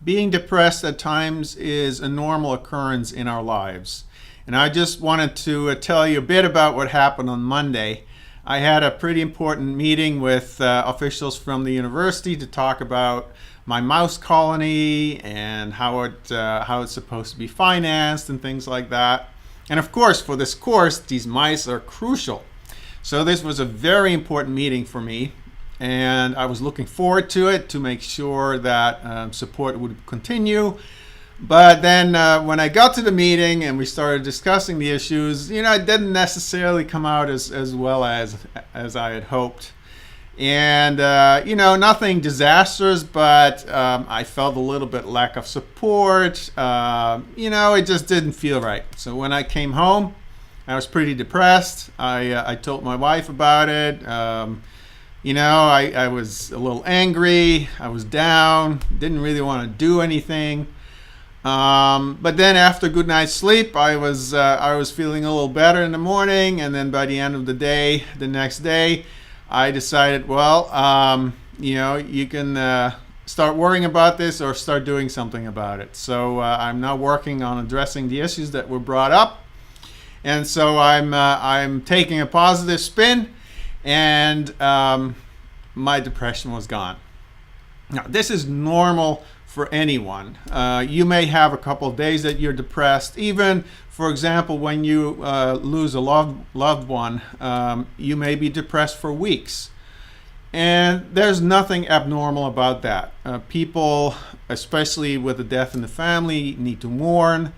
Being depressed at times is a normal occurrence in our lives. And I just wanted to tell you a bit about what happened on Monday. I had a pretty important meeting with officials from the university to talk about my mouse colony and how it's supposed to be financed and things like that. And of course, for this course, these mice are crucial. So this was a very important meeting for me, and I was looking forward to it to make sure that support would continue. But then when I got to the meeting and we started discussing the issues, it didn't necessarily come out as well as I had hoped. And, nothing disastrous, but I felt a little bit lack of support. It just didn't feel right. So when I came home, I was pretty depressed. I told my wife about it. I was a little angry. I was down. Didn't really want to do anything. But then after a good night's sleep, I was feeling a little better in the morning, and then by the end of the day, the next day, I decided, you can start worrying about this or start doing something about it. So I'm now working on addressing the issues that were brought up, and so I'm taking a positive spin, and my depression was gone. Now, this is normal for anyone. You may have a couple of days that you're depressed. Even, for example, when you lose a loved one, you may be depressed for weeks. And there's nothing abnormal about that. People, especially with a death in the family, need to mourn,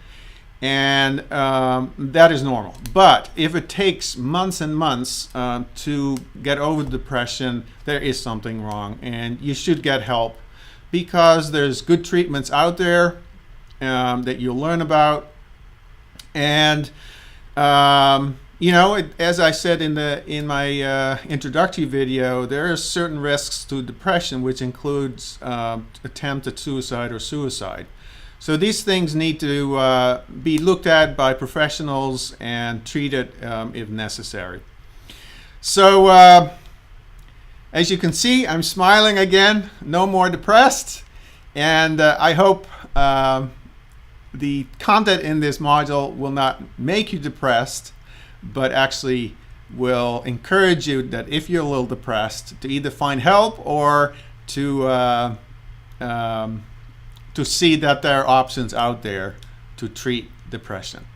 and that is normal. But if it takes months and months to get over depression, there is something wrong, and you should get help, because there's good treatments out there that you'll learn about. And as I said in my introductory video, there are certain risks to depression, which includes attempted suicide or suicide. So these things need to be looked at by professionals and treated if necessary. So as you can see, I'm smiling again, no more depressed, and I hope the content in this module will not make you depressed, but actually will encourage you that if you're a little depressed, to either find help or to see that there are options out there to treat depression.